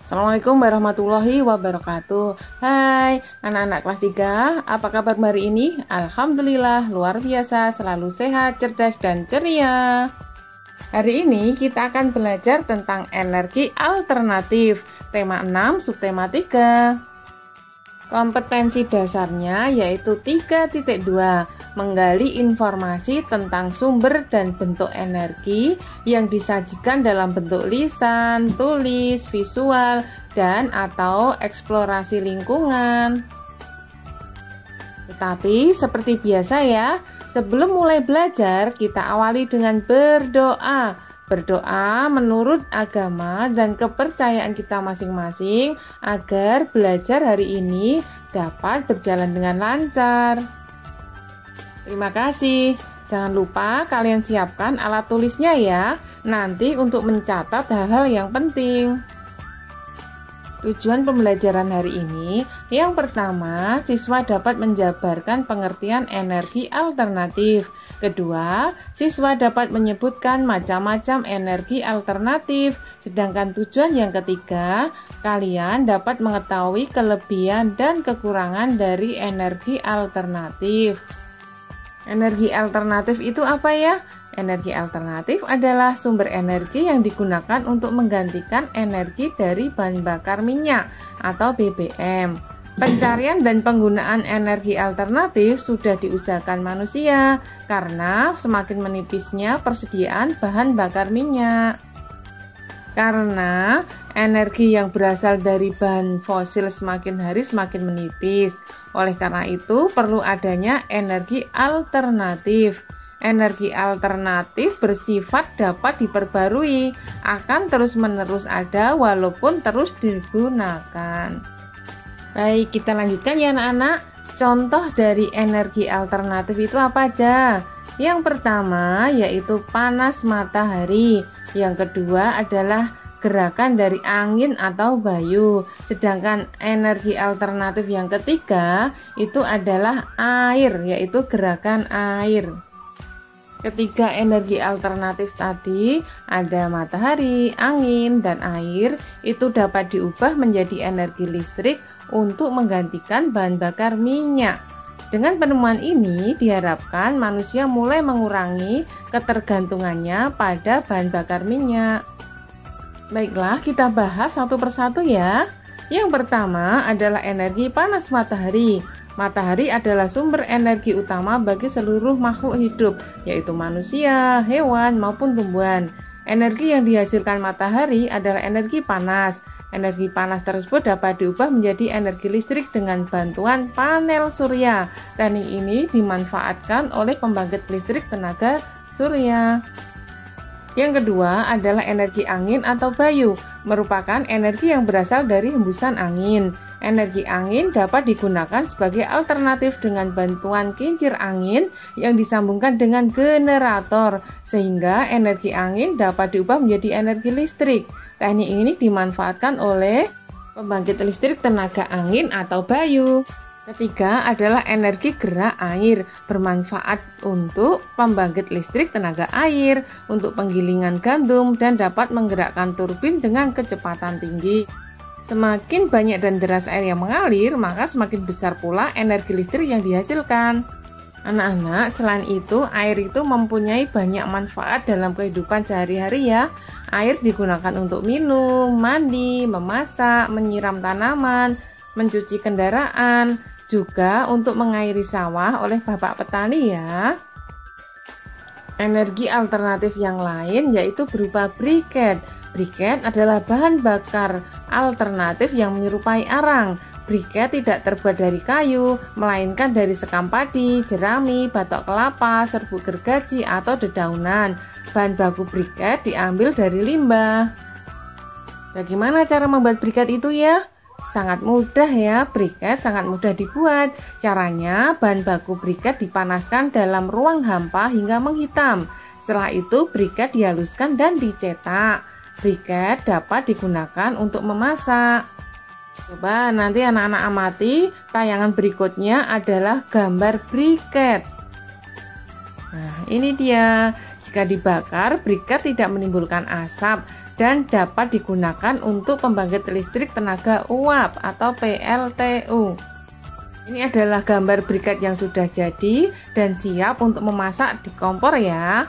Assalamualaikum warahmatullahi wabarakatuh. Hai anak-anak kelas 3, apa kabar hari ini? Alhamdulillah luar biasa, selalu sehat, cerdas, dan ceria. Hari ini kita akan belajar tentang energi alternatif. Tema 6, subtema 3. Kompetensi dasarnya yaitu 3.2, menggali informasi tentang sumber dan bentuk energi yang disajikan dalam bentuk lisan, tulis, visual, dan atau eksplorasi lingkungan. Tetapi seperti biasa ya, sebelum mulai belajar kita awali dengan berdoa. Berdoa menurut agama dan kepercayaan kita masing-masing agar belajar hari ini dapat berjalan dengan lancar. Terima kasih. Jangan lupa kalian siapkan alat tulisnya ya, nanti untuk mencatat hal-hal yang penting. Tujuan pembelajaran hari ini, yang pertama, siswa dapat menjabarkan pengertian energi alternatif. Kedua, siswa dapat menyebutkan macam-macam energi alternatif. Sedangkan tujuan yang ketiga, kalian dapat mengetahui kelebihan dan kekurangan dari energi alternatif. Energi alternatif itu apa ya? Energi alternatif adalah sumber energi yang digunakan untuk menggantikan energi dari bahan bakar minyak atau BBM. Pencarian dan penggunaan energi alternatif sudah diusahakan manusia karena semakin menipisnya persediaan bahan bakar minyak. Karena energi yang berasal dari bahan fosil semakin hari semakin menipis. Oleh karena itu perlu adanya energi alternatif. Energi alternatif bersifat dapat diperbarui, akan terus-menerus ada walaupun terus digunakan. Baik, kita lanjutkan ya anak-anak. Contoh dari energi alternatif itu apa aja? Yang pertama yaitu panas matahari. Yang kedua adalah gerakan dari angin atau bayu. Sedangkan energi alternatif yang ketiga itu adalah air, yaitu gerakan air. Ketiga energi alternatif tadi ada matahari, angin, dan air itu dapat diubah menjadi energi listrik untuk menggantikan bahan bakar minyak. Dengan penemuan ini diharapkan manusia mulai mengurangi ketergantungannya pada bahan bakar minyak. Baiklah, kita bahas satu persatu ya. Yang pertama adalah energi panas matahari. Matahari adalah sumber energi utama bagi seluruh makhluk hidup, yaitu manusia, hewan, maupun tumbuhan. Energi yang dihasilkan matahari adalah energi panas. Energi panas tersebut dapat diubah menjadi energi listrik dengan bantuan panel surya. Teknik ini dimanfaatkan oleh pembangkit listrik tenaga surya. Yang kedua adalah energi angin atau bayu, merupakan energi yang berasal dari hembusan angin. Energi angin dapat digunakan sebagai alternatif dengan bantuan kincir angin yang disambungkan dengan generator, sehingga energi angin dapat diubah menjadi energi listrik. Teknik ini dimanfaatkan oleh pembangkit listrik tenaga angin atau bayu. Ketiga adalah energi gerak air, bermanfaat untuk pembangkit listrik tenaga air, untuk penggilingan gandum, dan dapat menggerakkan turbin dengan kecepatan tinggi. Semakin banyak dan deras air yang mengalir, maka semakin besar pula energi listrik yang dihasilkan. Anak-anak, selain itu, air itu mempunyai banyak manfaat dalam kehidupan sehari-hari ya. Air digunakan untuk minum, mandi, memasak, menyiram tanaman, mencuci kendaraan, juga untuk mengairi sawah oleh bapak petani ya. Energi alternatif yang lain yaitu berupa briket. Briket adalah bahan bakar alternatif yang menyerupai arang. Briket tidak terbuat dari kayu, melainkan dari sekam padi, jerami, batok kelapa, serbuk gergaji, atau dedaunan. Bahan baku briket diambil dari limbah. Bagaimana cara membuat briket itu ya? Sangat mudah ya, briket sangat mudah dibuat. Caranya, bahan baku briket dipanaskan dalam ruang hampa hingga menghitam. Setelah itu, briket dihaluskan dan dicetak. Briket dapat digunakan untuk memasak. Coba nanti anak-anak amati, tayangan berikutnya adalah gambar briket. Nah, ini dia. Jika dibakar, briket tidak menimbulkan asap dan dapat digunakan untuk pembangkit listrik tenaga uap atau PLTU. Ini adalah gambar briket yang sudah jadi dan siap untuk memasak di kompor ya.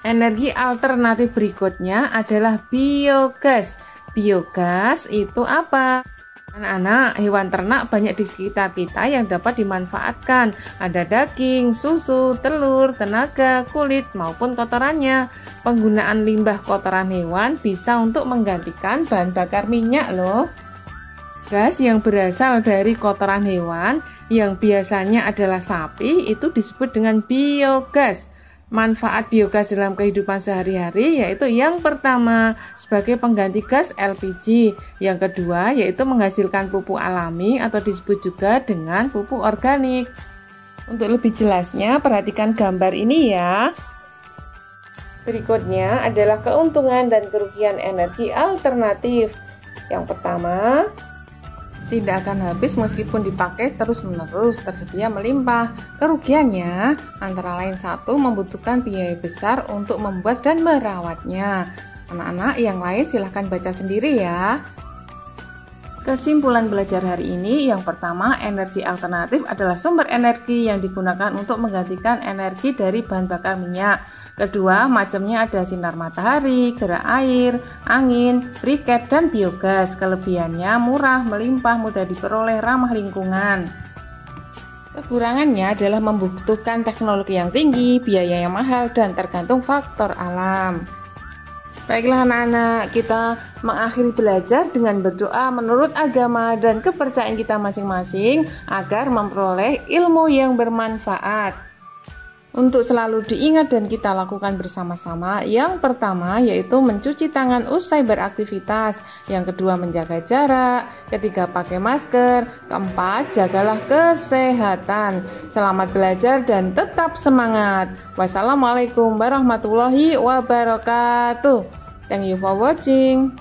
Energi alternatif berikutnya adalah biogas. Biogas itu apa? Anak-anak, hewan ternak banyak di sekitar kita yang dapat dimanfaatkan. Ada daging, susu, telur, tenaga, kulit, maupun kotorannya. Penggunaan limbah kotoran hewan bisa untuk menggantikan bahan bakar minyak loh. Gas yang berasal dari kotoran hewan yang biasanya adalah sapi itu disebut dengan biogas. Manfaat biogas dalam kehidupan sehari-hari yaitu yang pertama sebagai pengganti gas LPG, yang kedua yaitu menghasilkan pupuk alami atau disebut juga dengan pupuk organik. Untuk lebih jelasnya perhatikan gambar ini ya. Berikutnya adalah keuntungan dan kerugian energi alternatif. Yang pertama, tidak akan habis meskipun dipakai terus-menerus, tersedia melimpah. Kerugiannya antara lain satu, membutuhkan biaya besar untuk membuat dan merawatnya. Anak-anak yang lain silahkan baca sendiri ya. Kesimpulan belajar hari ini, yang pertama, energi alternatif adalah sumber energi yang digunakan untuk menggantikan energi dari bahan bakar minyak. Kedua, macamnya ada sinar matahari, gerak air, angin, briket, dan biogas. Kelebihannya murah, melimpah, mudah diperoleh, ramah lingkungan. Kekurangannya adalah membutuhkan teknologi yang tinggi, biaya yang mahal, dan tergantung faktor alam. Baiklah anak-anak, kita mengakhiri belajar dengan berdoa menurut agama dan kepercayaan kita masing-masing agar memperoleh ilmu yang bermanfaat. Untuk selalu diingat dan kita lakukan bersama-sama, yang pertama yaitu mencuci tangan usai beraktivitas, yang kedua menjaga jarak, ketiga pakai masker, keempat jagalah kesehatan. Selamat belajar dan tetap semangat. Wassalamualaikum warahmatullahi wabarakatuh. Thank you for watching.